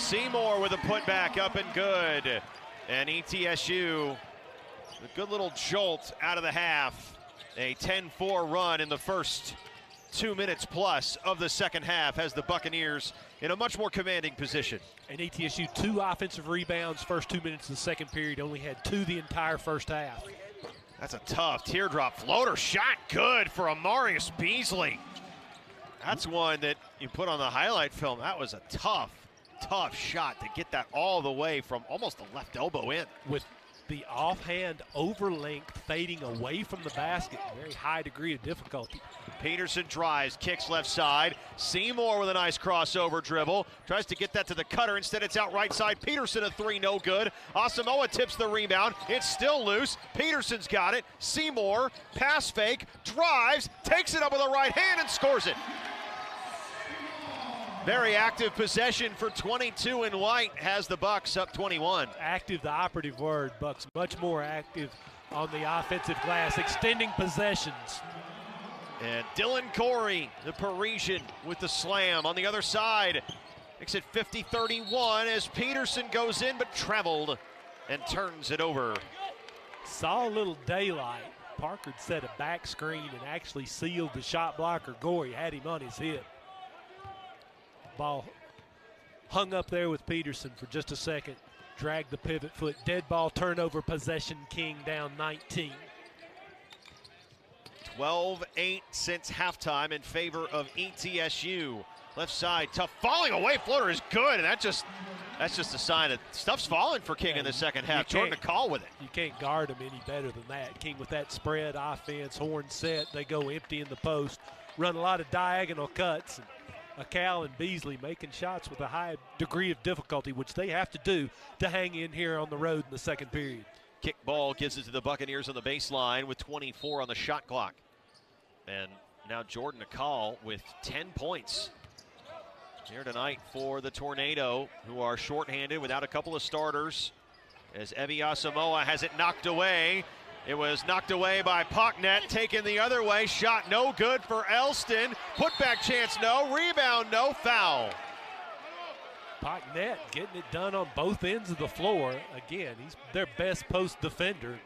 Seymour with a putback up and good. And ETSU, a good little jolt out of the half. A 10-4 run in the first 2 minutes plus of the second half has the Buccaneers in a much more commanding position. And ETSU 2 offensive rebounds first 2 minutes of the second period, only had 2 the entire first half. That's a tough teardrop floater shot, good for Amarius Beasley. That's one that you put on the highlight film. That was a tough shot to get that all the way from almost the left elbow in. With the offhand over length fading away from the basket, very high degree of difficulty. Peterson drives, kicks left side. Seymour with a nice crossover dribble. Tries to get that to the cutter. Instead, it's out right side. Peterson a 3, no good. Asamoah tips the rebound. It's still loose. Peterson's got it. Seymour, pass fake, drives, takes it up with the right hand and scores it. Very active possession for 22 in white, has the Bucks up 21. Active, the operative word. Bucks much more active on the offensive glass, extending possessions. And Dylan Corey, the Parisian, with the slam on the other side. Makes it 50-31 as Peterson goes in but traveled and turns it over. Saw a little daylight. Parker set a back screen and actually sealed the shot blocker. Gorey had him on his hip. Ball hung up there with Peterson for just a second. Dragged the pivot foot. Dead ball turnover possession. King down 19. 12-8 since halftime in favor of ETSU. Left side, tough, falling away floater is good, and that's just a sign that stuff's falling for King in the second half. Jordan McCall with it. You can't guard him any better than that. King with that spread offense, horn set, they go empty in the post, run a lot of diagonal cuts. And Cal and Beasley making shots with a high degree of difficulty, which they have to do to hang in here on the road in the second period. Kick ball gives it to the Buccaneers on the baseline with 24 on the shot clock. And now Jordan McCall with 10 points here tonight for the Tornado, who are shorthanded without a couple of starters, as Evie Asamoah has it knocked away. It was knocked away by Pocknet, taken the other way. Shot no good for Elston. Putback chance no. Rebound no. Foul. Pocknet getting it done on both ends of the floor. Again, he's their best post defender.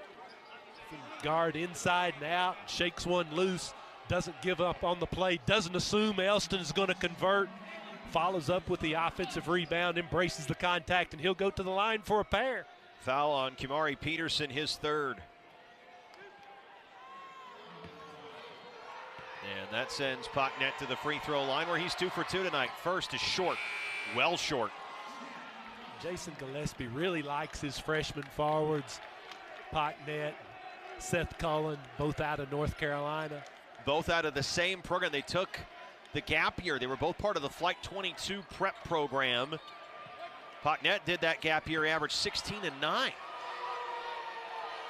Guard inside and out, shakes one loose, doesn't give up on the play, doesn't assume Elston is going to convert. Follows up with the offensive rebound, embraces the contact, and he'll go to the line for a pair. Foul on Kimari Peterson, his third. And that sends Pocknet to the free throw line, where he's 2 for 2 tonight. First is short, well short. Jason Gillespie really likes his freshman forwards. Pocknet, Seth Cullen, both out of North Carolina. Both out of the same program. They took the gap year. They were both part of the Flight 22 prep program. Pocknet did that gap year, averaged 16 and 9.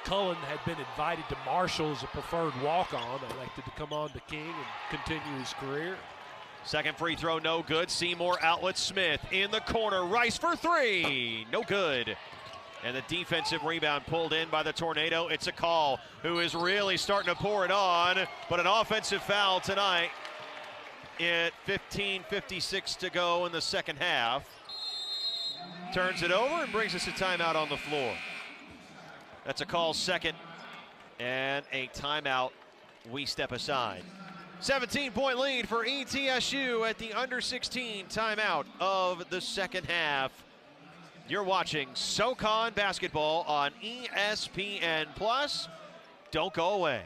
Cullen had been invited to Marshall as a preferred walk-on, elected to come on to King and continue his career. Second free throw, no good. Seymour outlet Smith in the corner. Rice for 3, no good. And the defensive rebound pulled in by the Tornado. It's a call, who is really starting to pour it on, but an offensive foul tonight at 15:56 to go in the second half. Turns it over and brings us a timeout on the floor. That's a call second and a timeout. We step aside. 17-point lead for ETSU at the under-16 timeout of the second half. You're watching SoCon basketball on ESPN+. Don't go away.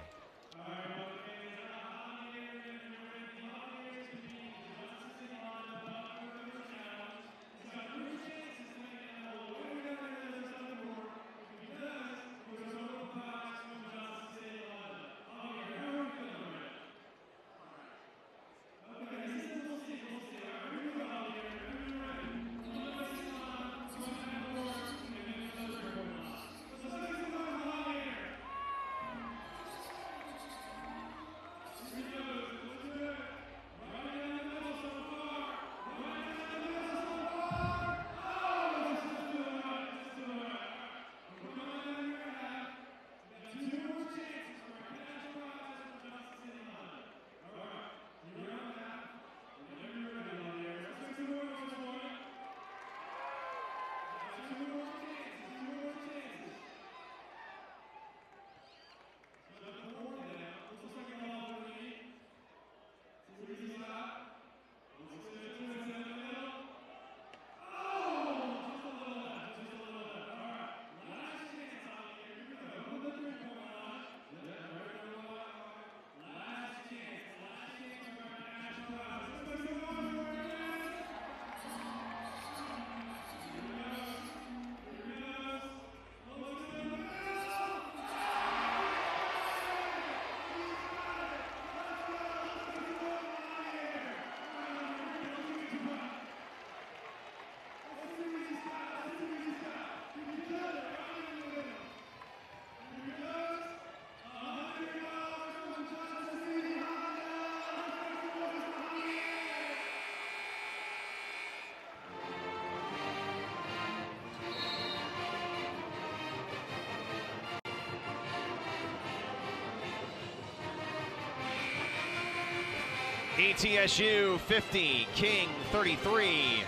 ETSU 50, King 33.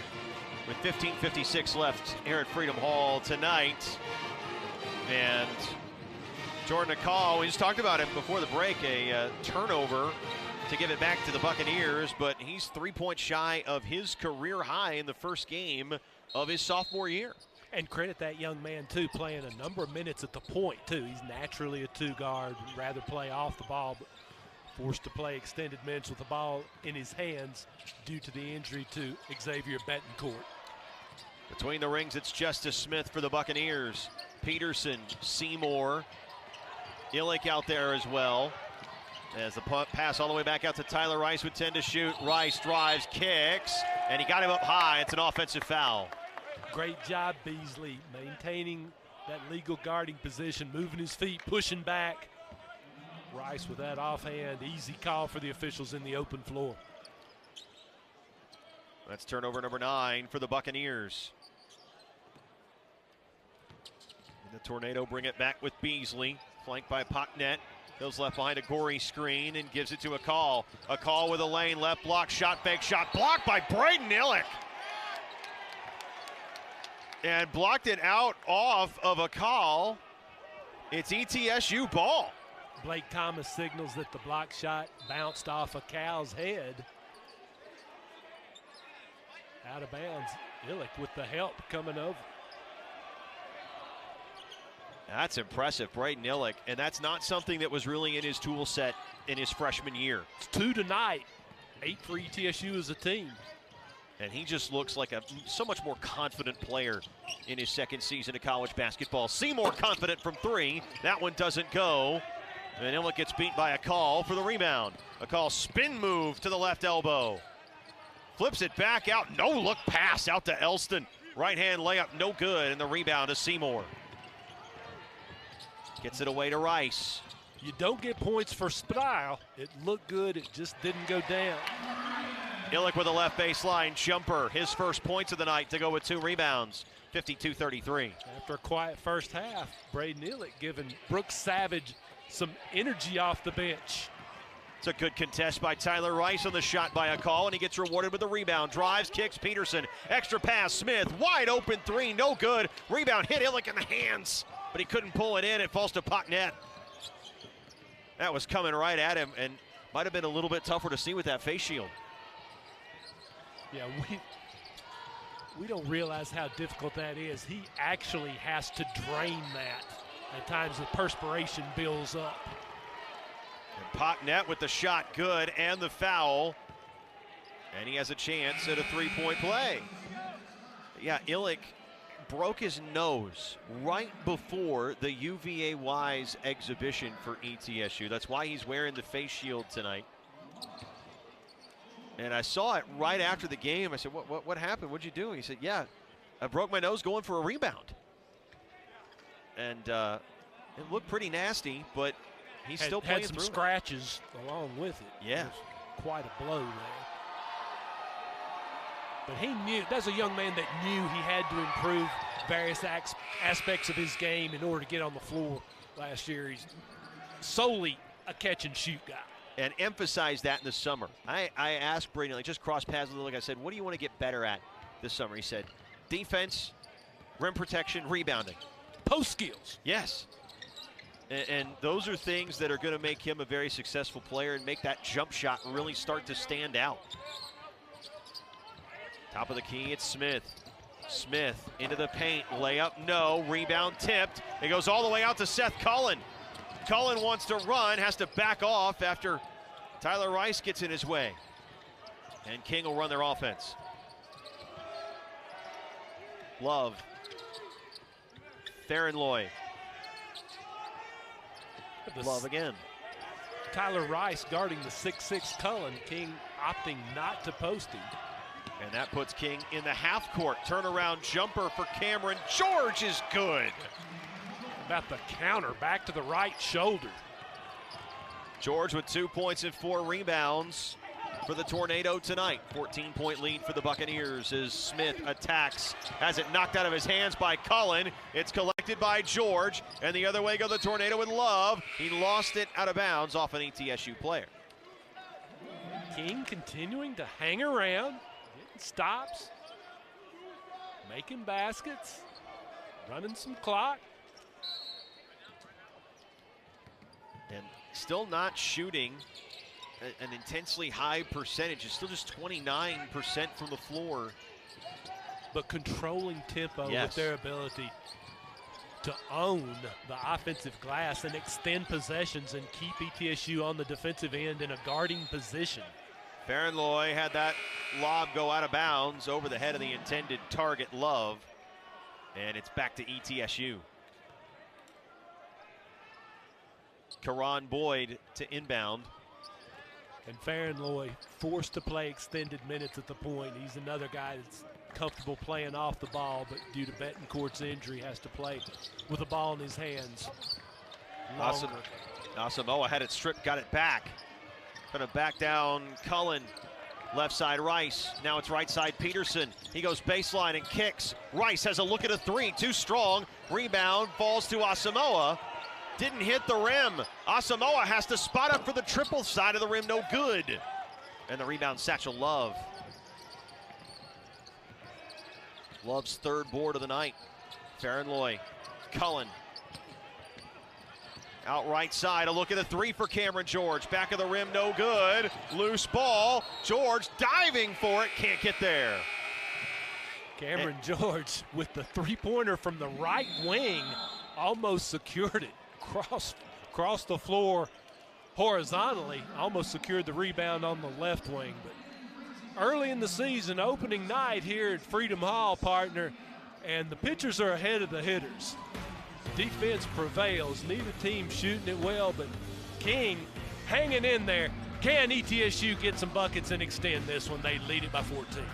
With 15:56 left here at Freedom Hall tonight. And Jordan Akal, we just talked about him before the break, a turnover to give it back to the Buccaneers, but he's 3 points shy of his career high in the first game of his sophomore year. And credit that young man, too, playing a number of minutes at the point, too. He's naturally a two-guard, rather play off the ball, but forced to play extended minutes with the ball in his hands due to the injury to Xavier Betancourt. Between the rings, it's Justice Smith for the Buccaneers. Peterson, Seymour, Illick out there as well. As the pass all the way back out to Tyler Rice with 10 to shoot. Rice drives, kicks, and he got him up high. It's an offensive foul. Great job, Beasley, maintaining that legal guarding position, moving his feet, pushing back. Rice with that offhand, easy call for the officials in the open floor. That's turnover number 9 for the Buccaneers. And the Tornado bring it back with Beasley, flanked by Pocknet. Goes left behind a Gorey screen and gives it to Akal. Akal with a lane, left block, shot fake, shot blocked by Braden Illick. And blocked it out off of Akal. It's ETSU ball. Blake Thomas signals that the block shot bounced off of Cal's head. Out of bounds. Illick with the help coming over. That's impressive, Braden Illick, and that's not something that was really in his tool set in his freshman year. It's 2 tonight, 8 for ETSU as a team. And he just looks like a so much more confident player in his second season of college basketball. Seymour confident from 3. That one doesn't go. And Illick gets beat by Akal for the rebound. Akal spin move to the left elbow. Flips it back out. No look pass out to Elston. Right hand layup, no good. And the rebound to Seymour. Gets it away to Rice. You don't get points for style. It looked good, it just didn't go down. Illick with a left baseline jumper. His first points of the night to go with 2 rebounds. 52-33. After a quiet first half, Braden Illick giving Brooks Savage some energy off the bench. It's a good contest by Tyler Rice on the shot by Akal, and he gets rewarded with the rebound. Drives, kicks, Peterson. Extra pass, Smith. Wide open 3, no good. Rebound hit Illick in the hands, but he couldn't pull it in. It falls to Pocknet. That was coming right at him, and might have been a little bit tougher to see with that face shield. Yeah, we don't realize how difficult that is. He actually has to drain that. At times the perspiration builds up. And Pocknet with the shot good and the foul. And he has a chance at a 3-point play. Yeah, Illick broke his nose right before the UVA-wise exhibition for ETSU. That's why he's wearing the face shield tonight. And I saw it right after the game. I said, what happened? What'd you do? He said, yeah, I broke my nose going for a rebound. And it looked pretty nasty, but he's still playing had some through scratches along with it. Yeah. It was quite a blow there. But he knew, that's a young man that knew he had to improve various aspects of his game in order to get on the floor last year. He's solely a catch and shoot guy. And emphasize that in the summer. I asked Brady, like, just cross paths with him. Like I said, what do you want to get better at this summer? He said, defense, rim protection, rebounding. Post skills. Yes. And those are things that are going to make him a very successful player and make that jump shot really start to stand out. Top of the key, it's Smith. Smith into the paint, layup, no, rebound tipped. It goes all the way out to Seth Cullen. Cullen wants to run, has to back off after Tyler Rice gets in his way. And King will run their offense. Love. Theron Loy. Love again. Tyler Rice guarding the 6'6" Cullen. King opting not to post him. And that puts King in the half court. Turnaround jumper for Cameron. George is good. About the counter, back to the right shoulder. George with 2 points and 4 rebounds for the Tornado tonight. 14-point lead for the Buccaneers as Smith attacks. Has it knocked out of his hands by Cullen. It's collected by George. And the other way go the Tornado with Love. He lost it out of bounds off an ETSU player. King continuing to hang around, getting stops, making baskets, running some clock. And still not shooting an intensely high percentage. It's still just 29% from the floor. But controlling tempo Yes. with their ability to own the offensive glass and extend possessions and keep ETSU on the defensive end in a guarding position. Farrenloy had that lob go out of bounds over the head of the intended target, Love. And it's back to ETSU. Karan Boyd to inbound. And Farrenloy forced to play extended minutes at the point. He's another guy that's comfortable playing off the ball, but due to Betancourt's injury has to play with the ball in his hands longer. Asamoah had it stripped, got it back. Gonna back down Cullen. Left side Rice, now it's right side Peterson. He goes baseline and kicks. Rice has a look at a three, too strong. Rebound falls to Asamoah. Didn't hit the rim. Asamoah has to spot up for the triple side of the rim, no good. And the rebound, Satchel Love. Love's third board of the night. Farrenloy, Cullen. Out right side, a look at a three for Cameron George. Back of the rim, no good. Loose ball, George diving for it, can't get there. Cameron George with the three-pointer from the right wing almost secured it. Crossed the floor horizontally, almost secured the rebound on the left wing. But early in the season, opening night here at Freedom Hall, partner, and the pitchers are ahead of the hitters. Defense prevails, neither team shooting it well, but King hanging in there. Can ETSU get some buckets and extend this one? They lead it by 14.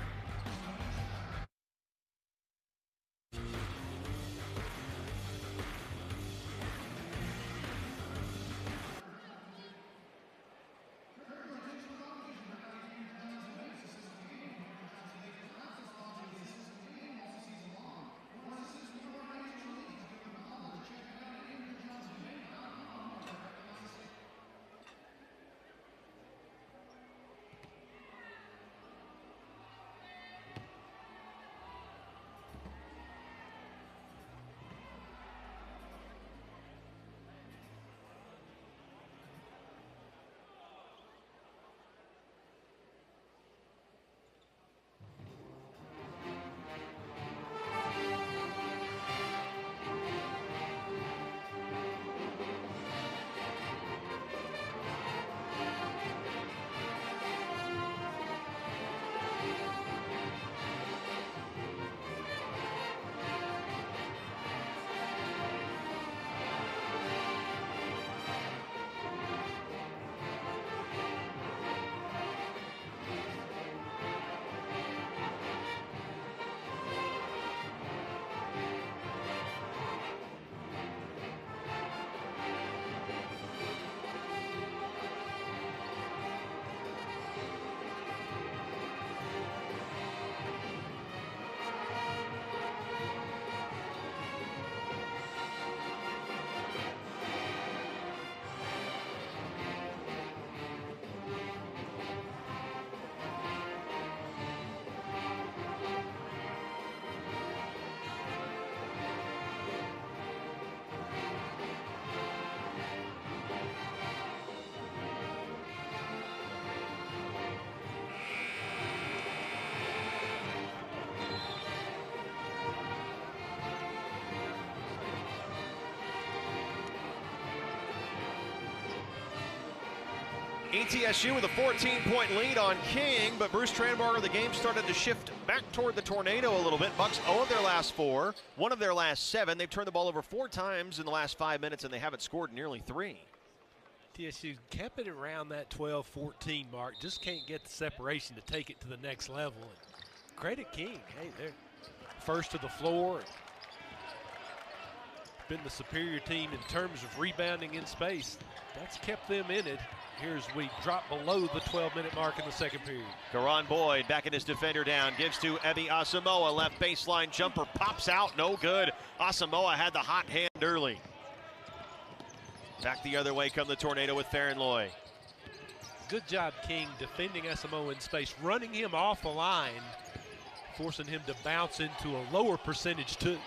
ETSU with a 14-point lead on King, but Bruce Tranbarger, the game started to shift back toward the Tornado a little bit. Bucks 0 of their last 4, 1 of their last 7. They've turned the ball over 4 times in the last 5 minutes, and they haven't scored nearly 3. TSU kept it around that 12-14 mark, just can't get the separation to take it to the next level. And credit King, hey, they're first to the floor. Been the superior team in terms of rebounding in space. That's kept them in it. Here as we drop below the 12-minute mark in the second period. Karan Boyd backing his defender down, gives to Ebi Asamoah. Left baseline jumper pops out, no good. Asamoah had the hot hand early. Back the other way come the Tornado with Farrenloy. Good job, King, defending SMO in space, running him off the line, forcing him to bounce into a lower percentage too.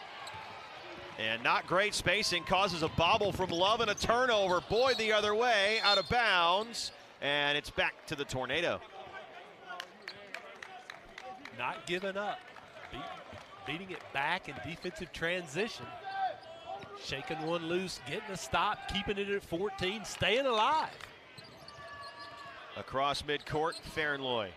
And not great spacing causes a bobble from Love and a turnover. Boyd the other way, out of bounds, and it's back to the Tornado. Not giving up, beating it back in defensive transition. Shaking one loose, getting a stop, keeping it at 14, staying alive. Across midcourt, Fairnloy.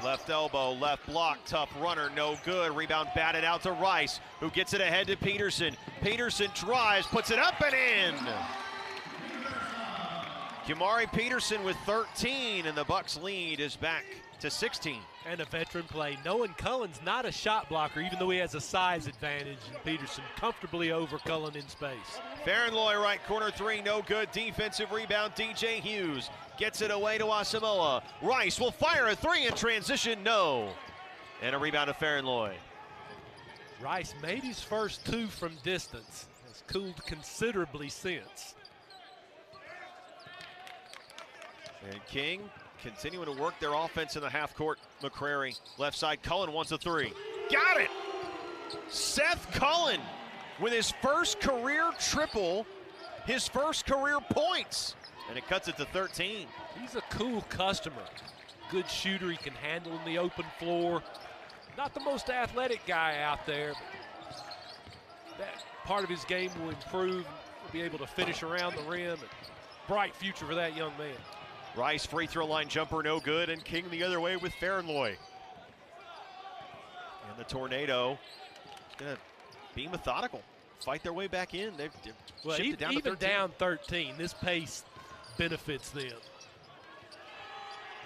Left elbow, left block, tough runner, no good. Rebound batted out to Rice, who gets it ahead to Peterson. Peterson drives, puts it up and in. Kamari Peterson with 13, and the Bucks lead is back to 16. And a veteran play, knowing Cullen's not a shot blocker, even though he has a size advantage. And Peterson comfortably over Cullen in space. Fairnloy right corner three, no good. Defensive rebound, DJ Hughes gets it away to Asamoah. Rice will fire a three in transition, no. And a rebound to Fairnloy. Rice made his first two from distance. Has cooled considerably since. And King continuing to work their offense in the half court. McCrary, left side, Cullen wants a three. Got it! Seth Cullen with his first career triple, his first career points, and it cuts it to 13. He's a cool customer. Good shooter, he can handle in the open floor. Not the most athletic guy out there, but that part of his game will improve. He'll be able to finish around the rim. Bright future for that young man. Rice free throw line jumper, no good, and King the other way with Fairnloy. And the Tornado is going to be methodical, fight their way back in. They've well, shifted down to 13. Even down 13, this pace benefits them.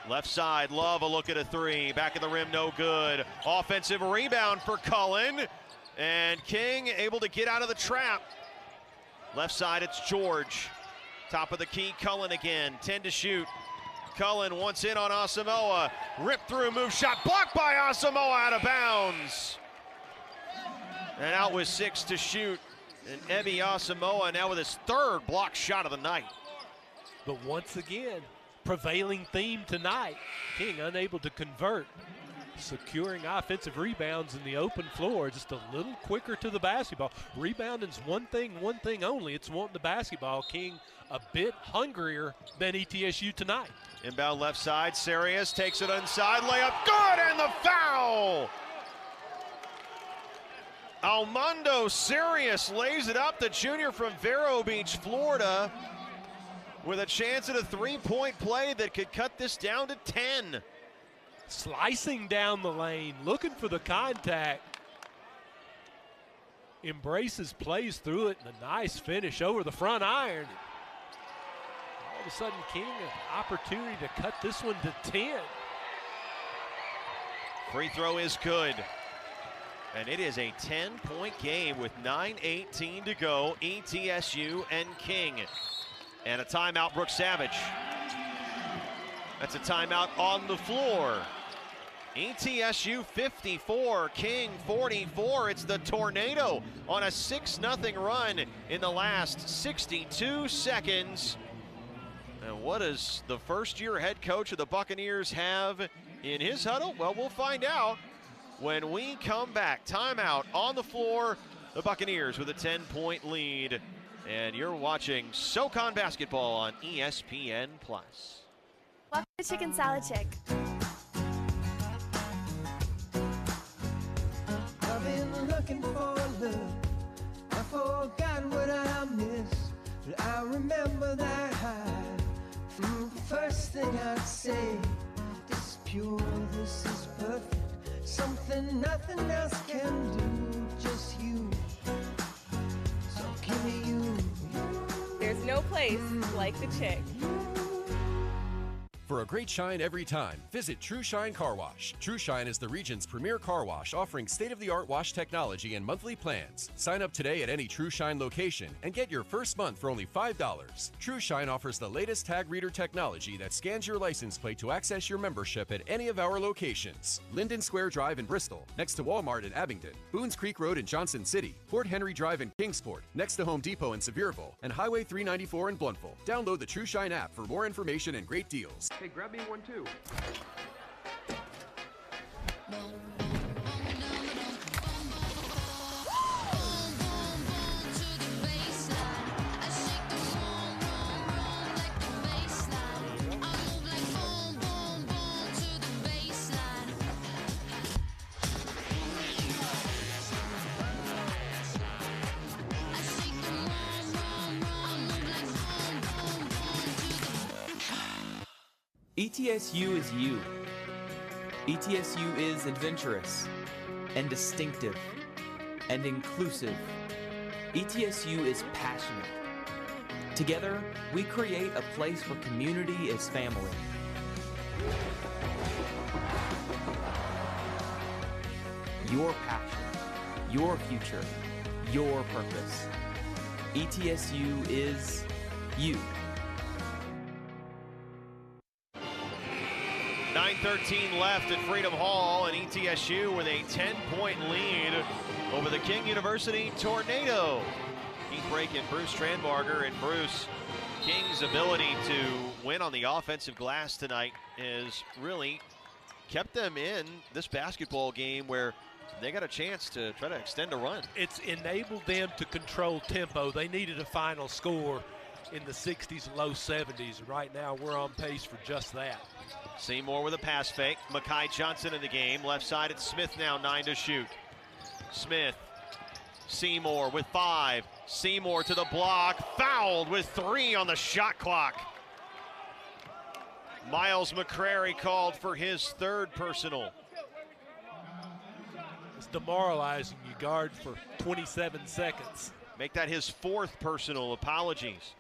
Left side, Love a look at a three. Back of the rim, no good. Offensive rebound for Cullen. And King able to get out of the trap. Left side, it's George. Top of the key, Cullen again. 10 to shoot. Cullen once in on Asamoah. Ripped through, move shot, blocked by Asamoah, out of bounds. And out with 6 to shoot. And Ebi Asamoah now with his third block shot of the night. But once again, prevailing theme tonight. King unable to convert. Securing offensive rebounds in the open floor, just a little quicker to the basketball. Rebounding's one thing only. It's wanting the basketball. King a bit hungrier than ETSU tonight. Inbound left side, Sarius takes it inside, layup good, and the foul! Almondo Sarius lays it up, the junior from Vero Beach, Florida, with a chance at a three-point play that could cut this down to 10. Slicing down the lane, looking for the contact. Embraces, plays through it, and a nice finish over the front iron. All of a sudden, King an opportunity to cut this one to 10. Free throw is good. And it is a 10-point game with 9:18 to go. ETSU and King. And a timeout, Brooks Savage. That's a timeout on the floor. ETSU 54, King 44. It's the Tornado on a 6-0 run in the last 62 seconds. And what does the first-year head coach of the Buccaneers have in his huddle? Well, we'll find out when we come back. Timeout on the floor. The Buccaneers with a 10-point lead. And you're watching SoCon basketball on ESPN+. Welcome to Chicken Salad Chick. I've been looking for love. I forgot what I missed, but I remember that high. First thing I'd say, this is pure, this is perfect. Something nothing else can do, just you. So give me you. There's no place like the Chick. For a great shine every time, visit True Shine Car Wash. True Shine is the region's premier car wash offering state-of-the-art wash technology and monthly plans. Sign up today at any True Shine location and get your first month for only $5. True Shine offers the latest tag reader technology that scans your license plate to access your membership at any of our locations. Linden Square Drive in Bristol, next to Walmart in Abingdon, Boones Creek Road in Johnson City, Port Henry Drive in Kingsport, next to Home Depot in Sevierville, and Highway 394 in Blountville. Download the True Shine app for more information and great deals. Hey, grab me one too. ETSU is you. ETSU is adventurous and distinctive and inclusive. ETSU is passionate. Together, we create a place where community is family. Your passion, your future, your purpose. ETSU is you. 9:13 left at Freedom Hall, and ETSU with a 10-point lead over the King University Tornado. Keith Brake and Bruce Strandbarger, and Bruce, King's ability to win on the offensive glass tonight has really kept them in this basketball game where they got a chance to try to extend a run. It's enabled them to control tempo. They needed a final score in the 60s and low 70s. Right now, we're on pace for just that. Seymour with a pass fake. Makai Johnson in the game. Left side, it's Smith now, 9 to shoot. Smith, Seymour with 5. Seymour to the block, fouled with 3 on the shot clock. Miles McCrary called for his 3rd personal. It's demoralizing. You guard for 27 seconds. Make that his 4th personal. Apologies.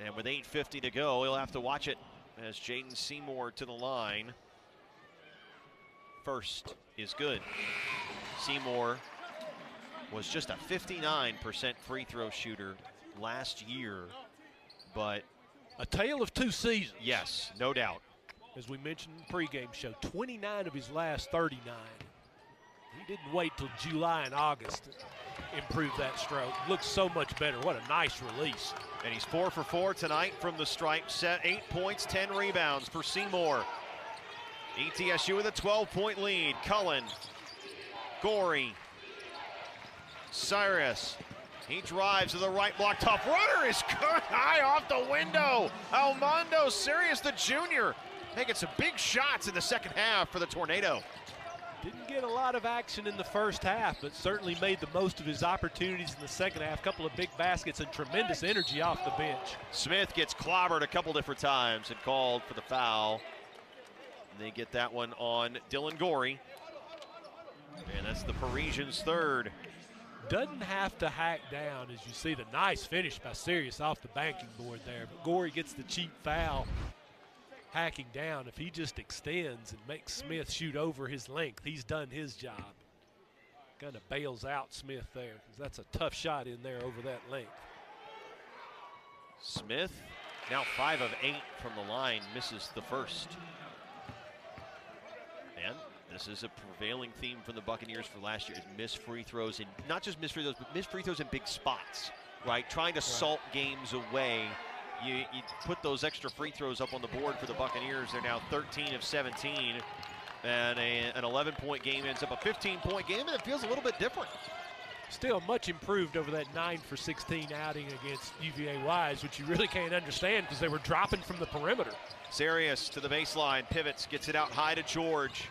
And with 8:50 to go, he'll have to watch it as Jaden Seymour to the line. First is good. Seymour was just a 59% free throw shooter last year, but a tale of 2 seasons. Yes, no doubt. As we mentioned in the pregame show, 29 of his last 39. He didn't wait till July and August to improve that stroke. Looks so much better. What a nice release. And he's 4 for 4 tonight from the stripe set. 8 points, 10 rebounds for Seymour. ETSU with a 12-point lead. Cullen, Gorey, Cyrus. He drives to the right block. Tough runner is good. High off the window. Almondo Sirius, the junior, making some big shots in the second half for the Tornado. Didn't get a lot of action in the first half, but certainly made the most of his opportunities in the second half. Couple of big baskets and tremendous energy off the bench. Smith gets clobbered a couple different times and called for the foul. They get that one on Dylan Gorey. And that's the Parisians' 3rd. Doesn't have to hack down, as you see the nice finish by Sirius off the banking board there. But Gorey gets the cheap foul. Hacking down, if he just extends and makes Smith shoot over his length, he's done his job. Kind of bails out Smith there, because that's a tough shot in there over that length. Smith now 5 of 8 from the line, misses the first. And this is a prevailing theme from the Buccaneers for last year, is missed free throws, and not just missed free throws, but missed free throws in big spots, right? Trying to salt games away. You put those extra free throws up on the board for the Buccaneers. They're now 13 of 17, and an 11-point game ends up a 15-point game, and it feels a little bit different. Still much improved over that 9 for 16 outing against UVA-Wise, which you really can't understand because they were dropping from the perimeter. Sirius to the baseline, pivots, gets it out high to George.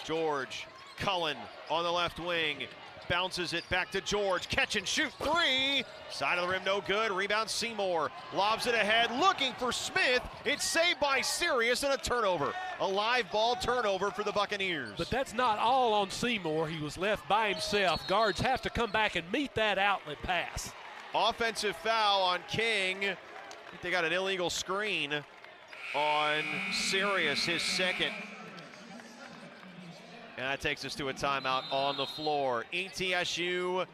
George, Cullen on the left wing, bounces it back to George, catch and shoot 3. Side of the rim, no good. Rebound Seymour, lobs it ahead, looking for Smith. It's saved by Sirius and a turnover. A live ball turnover for the Buccaneers. But that's not all on Seymour. He was left by himself. Guards have to come back and meet that outlet pass. Offensive foul on King. I think they got an illegal screen. on Sirius, his second. And that takes us to a timeout on the floor. ETSU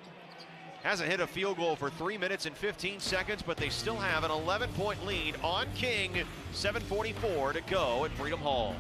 hasn't hit a field goal for 3 minutes and 15 seconds, but they still have an 11-point lead on King. 7:44 to go at Freedom Hall.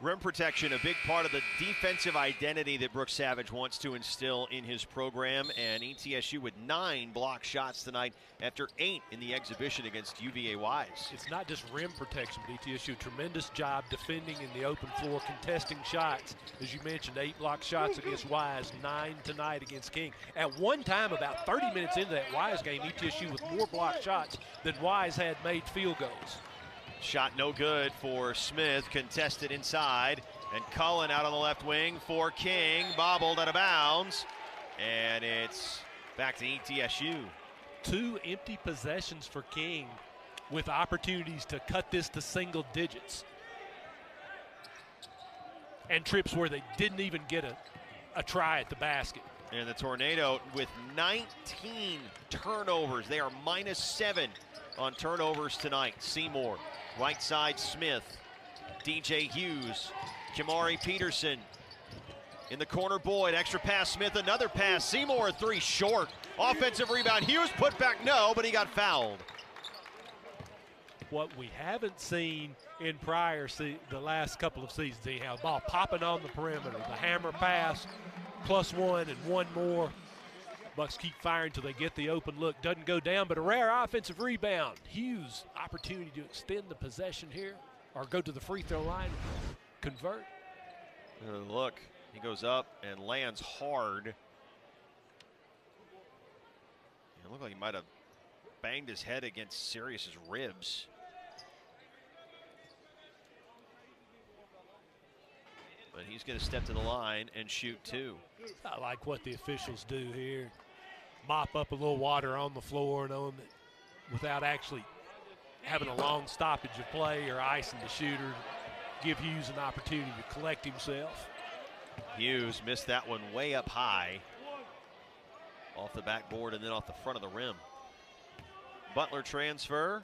Rim protection, a big part of the defensive identity that Brooks Savage wants to instill in his program, and ETSU with 9 block shots tonight after 8 in the exhibition against UVA Wise. It's not just rim protection, but ETSU, tremendous job defending in the open floor, contesting shots. As you mentioned, 8 block shots against Wise, 9 tonight against King. At one time, about 30 minutes into that Wise game, ETSU with more block shots than Wise had made field goals. Shot no good for Smith, contested inside, and Cullen out on the left wing for King, bobbled out of bounds, and it's back to ETSU. 2 empty possessions for King with opportunities to cut this to single digits. And trips where they didn't even get a try at the basket. And the Tornado with 19 turnovers. They are -7 on turnovers tonight. Seymour, right side Smith, DJ Hughes, Jamari Peterson. In the corner, Boyd, extra pass, Smith, another pass. Seymour, 3 short. Offensive rebound, Hughes put back, no, but he got fouled. What we haven't seen in the last couple of seasons, they have ball popping on the perimeter, the hammer pass, +1 and 1 more. Bucks keep firing until they get the open look. Doesn't go down, but a rare offensive rebound. Hughes, opportunity to extend the possession here or go to the free throw line, convert. Look, he goes up and lands hard. It looked like he might have banged his head against Sirius's ribs. But he's going to step to the line and shoot 2. I like what the officials do here. Mop up a little water on the floor and on it without actually having a long stoppage of play or icing the shooter. Give Hughes an opportunity to collect himself. Hughes missed that one way up high. Off the backboard and then off the front of the rim. Butler transfer.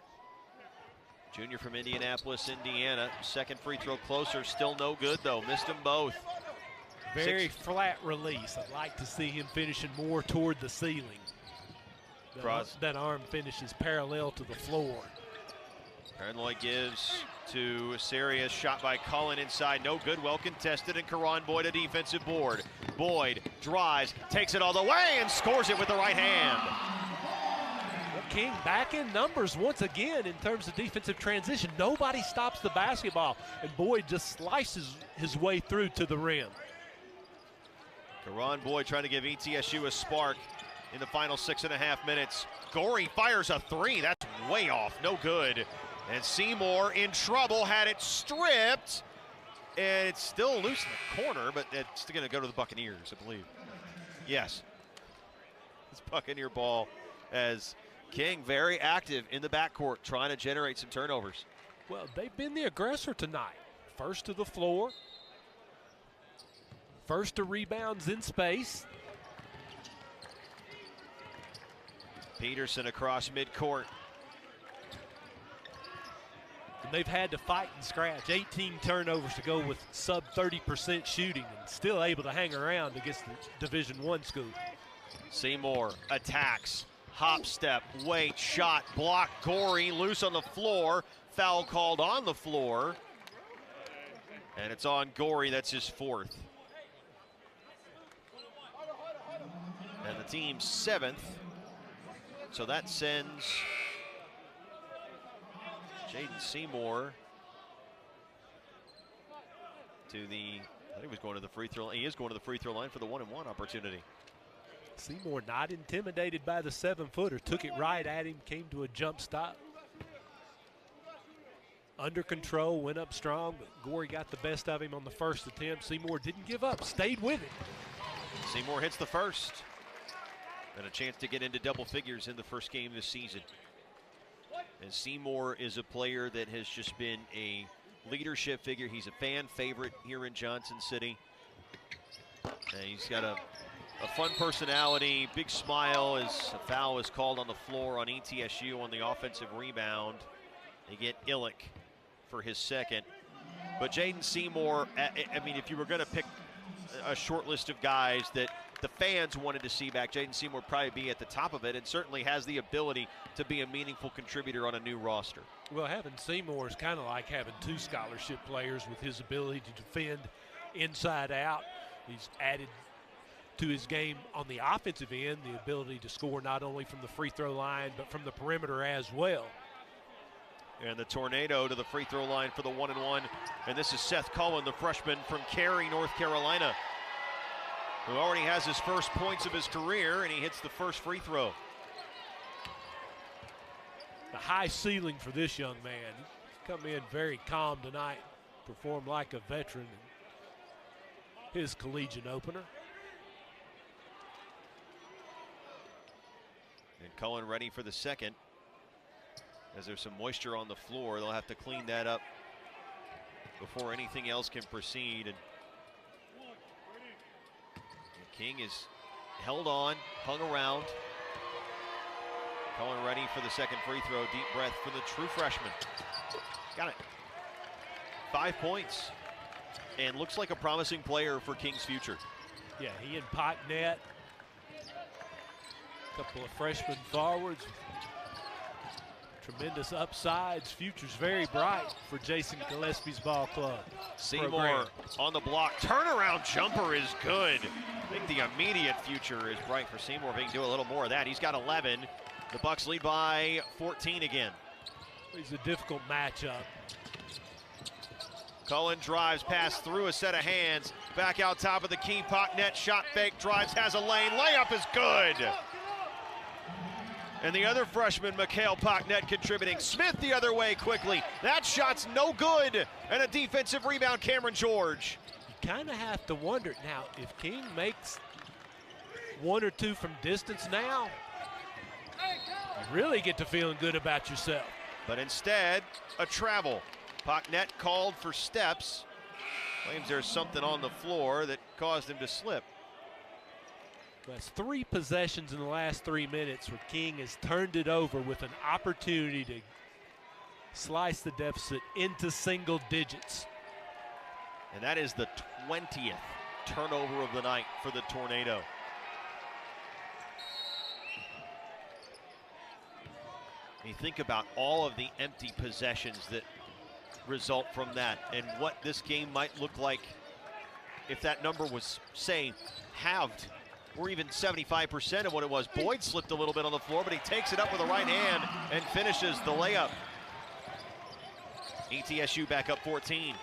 Junior from Indianapolis, Indiana. Second free throw closer, still no good though. Missed them both. Very flat release. I'd like to see him finishing more toward the ceiling. That arm finishes parallel to the floor. Cardinloy gives to Sarius, shot by Cullen inside, no good, well contested, and Karan Boyd a defensive board. Boyd drives, takes it all the way, and scores it with the right hand. Well, King back in numbers once again in terms of defensive transition. Nobody stops the basketball, and Boyd just slices his way through to the rim. Karan Boyd trying to give ETSU a spark in the final 6.5 minutes. Gorey fires a three, that's way off, no good. And Seymour in trouble, had it stripped. And it's still loose in the corner, but it's going to go to the Buccaneers, I believe. Yes. It's Buccaneer ball as King very active in the backcourt, trying to generate some turnovers. Well, they've been the aggressor tonight. First to the floor. First to rebounds in space. Peterson across midcourt. And they've had to fight and scratch. 18 turnovers to go with sub 30% shooting, and still able to hang around against the Division I school. Seymour attacks, hop step, wait, shot, block, Gorey, loose on the floor, foul called on the floor. And it's on Gorey, that's his fourth. And the team's seventh. So that sends Jaden Seymour to the, I think he was going to the free throw line. He is going to the free throw line for the 1-and-1 opportunity. Seymour not intimidated by the 7-footer. Took it right at him, came to a jump stop. Under control, went up strong, but Gorey got the best of him on the first attempt. Seymour didn't give up, stayed with it. Seymour hits the first. And a chance to get into double figures in the first game this season. And Seymour is a player that has just been a leadership figure. He's a fan favorite here in Johnson City. And he's got a fun personality, big smile as a foul is called on the floor on ETSU on the offensive rebound. They get Illick for his second. But Jaden Seymour, I mean, if you were going to pick a short list of guys that the fans wanted to see back, Jaden Seymour would probably be at the top of it, and certainly has the ability to be a meaningful contributor on a new roster. Well, having Seymour is kind of like having two scholarship players with his ability to defend inside out. He's added to his game on the offensive end the ability to score not only from the free throw line but from the perimeter as well. And the Tornado to the free throw line for the 1-and-1. And this is Seth Cullen, the freshman from Cary, North Carolina, who already has his first points of his career, and he hits the first free throw. The high ceiling for this young man. He's come in very calm tonight, performed like a veteran in his collegiate opener. And Cullen ready for the second. As there's some moisture on the floor, they'll have to clean that up before anything else can proceed. And King is held on, hung around. Cullen ready for the second free throw. Deep breath for the true freshman. Got it. 5 points. And looks like a promising player for King's future. Yeah, he and Potnet. A couple of freshman forwards. Tremendous upsides. Future's very bright for Jason Gillespie's ball club. Seymour program. On the block. Turnaround jumper is good. I think the immediate future is bright for Seymour. If he can do a little more of that. He's got 11. The Bucks lead by 14 again. It's a difficult matchup. Cullen drives, pass through a set of hands. Back out top of the key. Potnet shot fake, drives, has a lane. Layup is good. And the other freshman, Mikhail Potnet, contributing. Smith the other way quickly. That shot's no good. And a defensive rebound, Cameron George. You kind of have to wonder now if King makes one or two from distance now, you really get to feeling good about yourself. But instead, a travel. Potnet called for steps. Claims there's something on the floor that caused him to slip. That's 3 possessions in the last 3 minutes where King has turned it over with an opportunity to slice the deficit into single digits. And that is the 20th turnover of the night for the You think about all of the empty possessions that result from that and what this game might look like if that number was, say, halved or even 75% of what it was. Boyd slipped a little bit on the floor, but he takes it up with the right hand and finishes the layup. ETSU back up 14.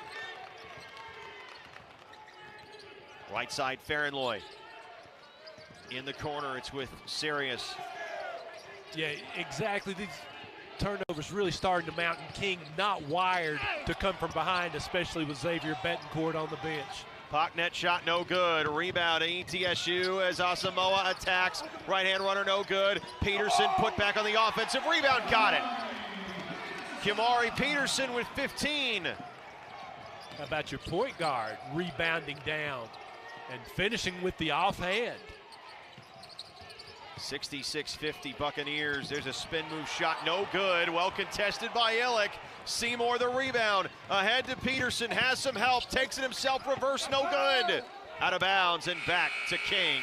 Right side, Farrenloy. In the corner, it's with Sirius. Yeah, exactly. These turnovers really starting to mount, and King not wired to come from behind, especially with Xavier Betancourt on the bench. Pocknet shot no good. Rebound ETSU as Asamoah attacks. Right-hand runner no good. Peterson put back on the offensive rebound, got it. Kimari Peterson with 15. How about your point guard rebounding down and finishing with the offhand? 66-50 Buccaneers. There's a spin move shot, no good. Well contested by Illick. Seymour the rebound. Ahead to Peterson, has some help, takes it himself, reverse, no good. Out of bounds and back to King.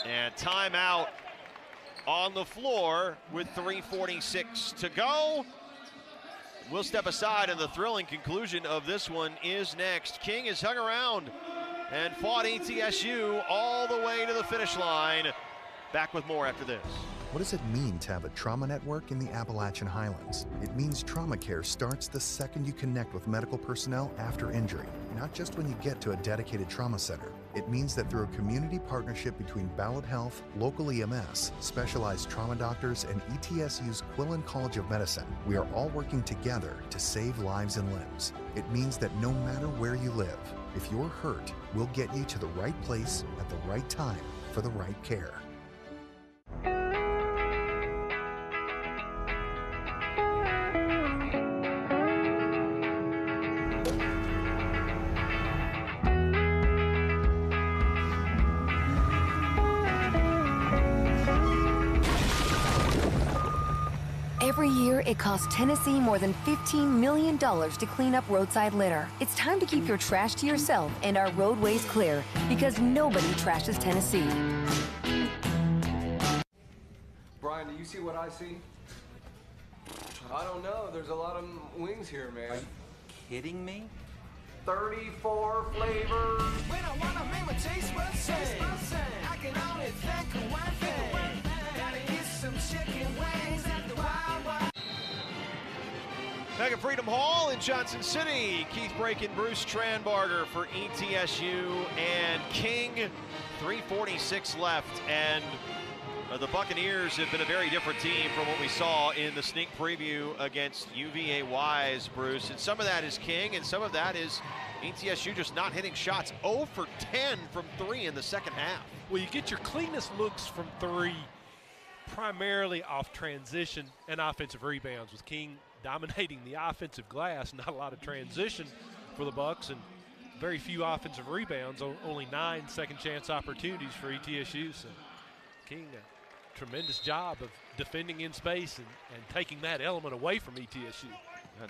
And timeout on the floor with 3:46 to go. We'll step aside, and the thrilling conclusion of this one is next. King has hung around and fought ETSU all the way to the finish line. Back with more after this. What does it mean to have a trauma network in the Appalachian Highlands? It means trauma care starts the second you connect with medical personnel after injury, not just when you get to a dedicated trauma center. It means that through a community partnership between Ballard Health, local EMS, specialized trauma doctors, and ETSU's Quillen College of Medicine, we are all working together to save lives and limbs. It means that no matter where you live, if you're hurt, we'll get you to the right place at the right time for the right care. Every year, it costs Tennessee more than $15 million to clean up roadside litter. It's time to keep your trash to yourself and our roadways clear, because nobody trashes Tennessee. Brian, do you see what I see? I don't know. There's a lot of wings here, man. Are you kidding me? 34 flavors. When I wanna make my taste buds sing, I can only think of one thing. Gotta get some chicken wings at the Wild Wild. Back at Freedom Hall in Johnson City, Keith Brake and Bruce Tranbarger for ETSU and King. 3:46 left, and the Buccaneers have been a very different team from what we saw in the sneak preview against UVA-Wise, Bruce. And some of that is King, and some of that is ETSU just not hitting shots. 0 for 10 from 3 in the second half. Well, you get your cleanest looks from 3 primarily off transition and offensive rebounds, with King dominating the offensive glass. Not a lot of transition for the Bucks, and very few offensive rebounds, only 9 second chance opportunities for ETSU. So King, a tremendous job of defending in space and taking that element away from ETSU.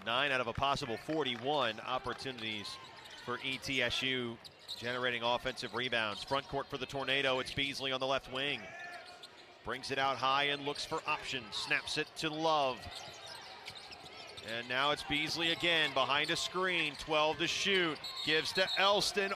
9 out of a possible 41 opportunities for ETSU, generating offensive rebounds. Front court for the Tornado, it's Beasley on the left wing. Brings it out high and looks for options, snaps it to Love. And now it's Beasley again behind a screen, 12 to shoot, gives to Elston